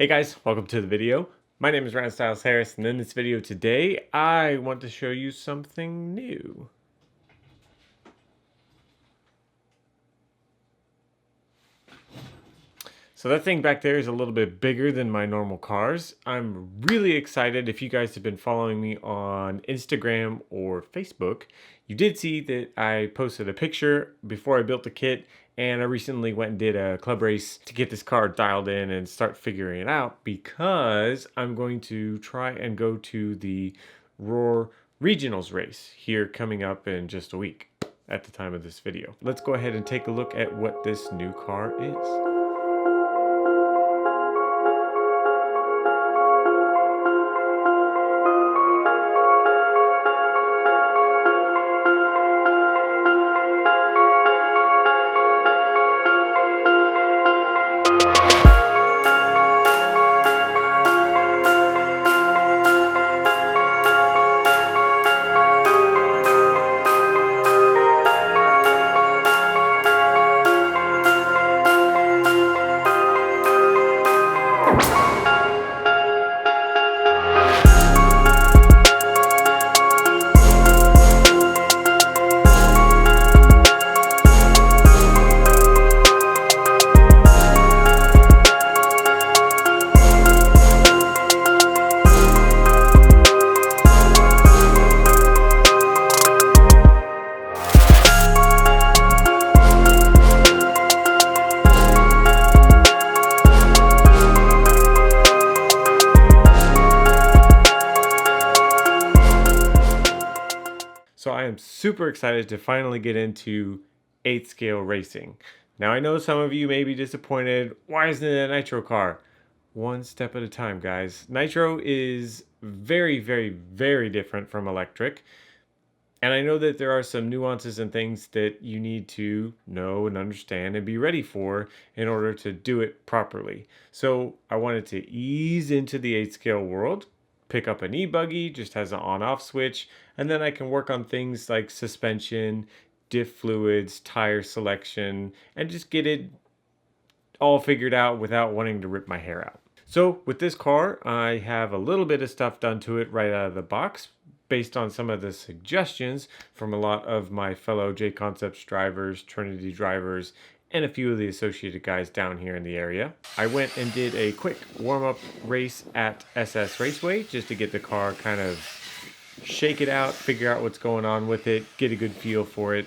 Hey guys, welcome to the video. My name is Ryan Styles Harris, and in this video today, I want to show you something new. So that thing back there is a little bit bigger than my normal cars. I'm really excited. If you guys have been following me on Instagram or Facebook, you did see that I posted a picture before I built the kit, and I recently went and did a club race to get this car dialed in and start figuring it out, because I'm going to try and go to the Roar Regionals race here coming up in just a week at the time of this video. Let's go ahead and take a look at what this new car is. So I am super excited to finally get into 8th scale racing. Now I know some of you may be disappointed. Why isn't it a nitro car? One step at a time, guys. Nitro is very, very, very different from electric. And I know that there are some nuances and things that you need to know and understand and be ready for in order to do it properly. So I wanted to ease into the 8th scale world, pick up an e-buggy, just has an on-off switch, and then I can work on things like suspension, diff fluids, tire selection, and just get it all figured out without wanting to rip my hair out. So with this car, I have a little bit of stuff done to it right out of the box, based on some of the suggestions from a lot of my fellow J-Concepts drivers, Trinity drivers, and a few of the associated guys down here in the area. I went and did a quick warm-up race at SS Raceway just to get the car kind of shake it out, figure out what's going on with it, get a good feel for it.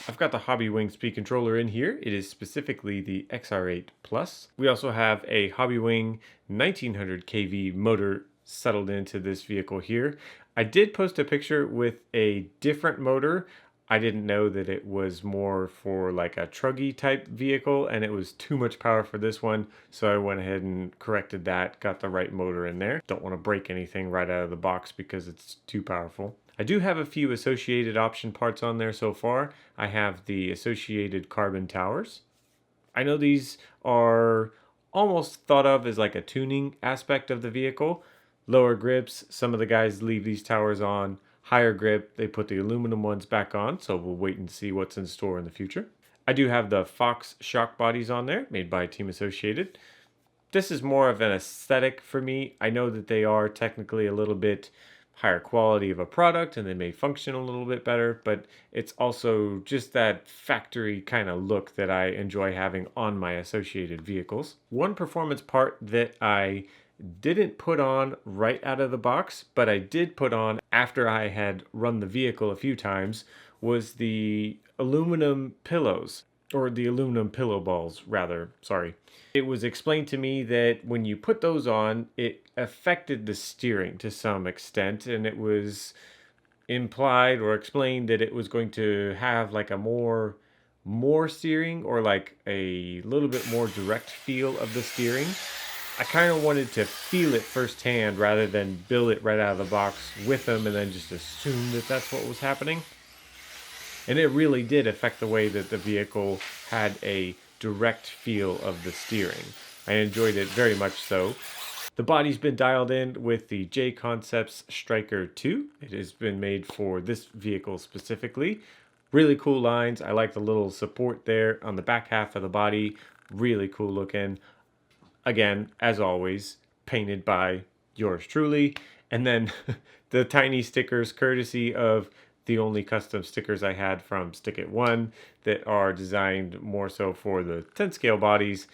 I've got the Hobbywing speed controller in here. It is specifically the XR8 Plus. We also have a Hobbywing 1900 kV motor settled into this vehicle here. I did post a picture with a different motor. I didn't know that it was more for like a truggy type vehicle, and it was too much power for this one, so I went ahead and corrected that, got the right motor in there. Don't want to break anything right out of the box because it's too powerful. I do have a few associated option parts on there so far. I have the associated carbon towers. I know these are almost thought of as like a tuning aspect of the vehicle. Lower grips, some of the guys leave these towers on. Higher grip, they put the aluminum ones back on, so we'll wait and see what's in store in the future. I do have the Fox shock bodies on there, made by Team Associated. This is more of an aesthetic for me. I know that they are technically a little bit higher quality of a product and they may function a little bit better, but it's also just that factory kind of look that I enjoy having on my associated vehicles. One performance part that I didn't put on right out of the box, but I did put on after I had run the vehicle a few times, was the aluminum pillows, or the aluminum pillow balls rather, sorry. It was explained to me that when you put those on, it affected the steering to some extent, and it was implied or explained that it was going to have like a more steering, or like a little bit more direct feel of the steering. I kind of wanted to feel it firsthand rather than build it right out of the box with them and then just assume that that's what was happening. And it really did affect the way that the vehicle had a direct feel of the steering. I enjoyed it very much so. The body's been dialed in with the J-Concepts Striker 2. It has been made for this vehicle specifically. Really cool lines. I like the little support there on the back half of the body. Really cool looking. Again, as always, painted by yours truly. And then the tiny stickers, courtesy of the only custom stickers I had from Stick It One, that are designed more so for the 10 scale bodies.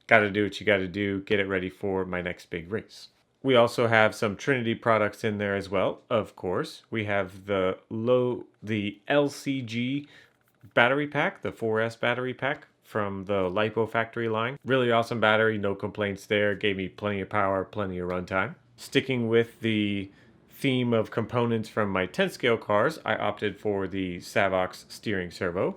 Got to do what you got to do, get it ready for my next big race. We also have some Trinity products in there as well, of course. We have the LCG battery pack, the 4S battery pack from the Lipo factory line. Really awesome battery, no complaints there. Gave me plenty of power, plenty of runtime. Sticking with the theme of components from my 10 scale cars, I opted for the Savox steering servo,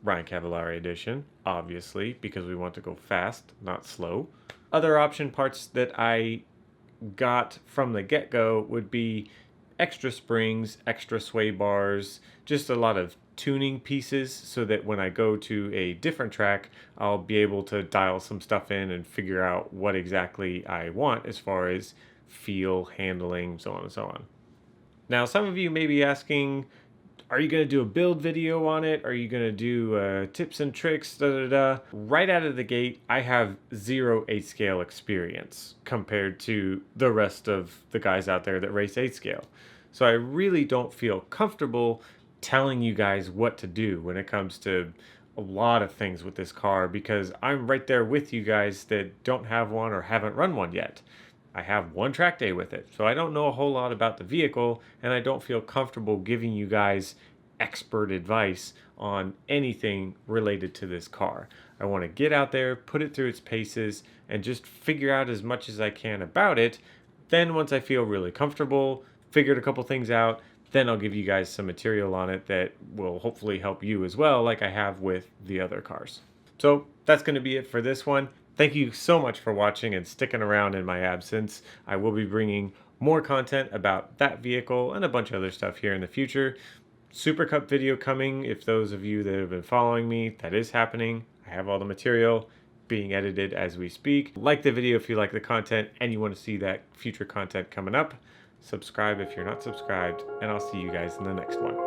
Ryan Cavallari edition, obviously, because we want to go fast, not slow. Other option parts that I got from the get-go would be extra springs, extra sway bars, just a lot of tuning pieces so that when I go to a different track, I'll be able to dial some stuff in and figure out what exactly I want as far as feel, handling, so on and so on. Now, some of you may be asking, are you going to do a build video on it? Are you going to do tips and tricks? Right out of the gate, I have 0 8 scale experience compared to the rest of the guys out there that race 8 scale. So I really don't feel comfortable telling you guys what to do when it comes to a lot of things with this car, because I'm right there with you guys that don't have one or haven't run one yet. I have one track day with it, so I don't know a whole lot about the vehicle, and I don't feel comfortable giving you guys expert advice on anything related to this car. I want to get out there, put it through its paces, and just figure out as much as I can about it. Then once I feel really comfortable, figured a couple things out, then I'll give you guys some material on it that will hopefully help you as well, like I have with the other cars. So that's going to be it for this one. Thank you so much for watching and sticking around in my absence. I will be bringing more content about that vehicle and a bunch of other stuff here in the future. Super Cup video coming, if those of you that have been following me, that is happening. I have all the material being edited as we speak. Like the video if you like the content and you want to see that future content coming up. Subscribe if you're not subscribed, and I'll see you guys in the next one.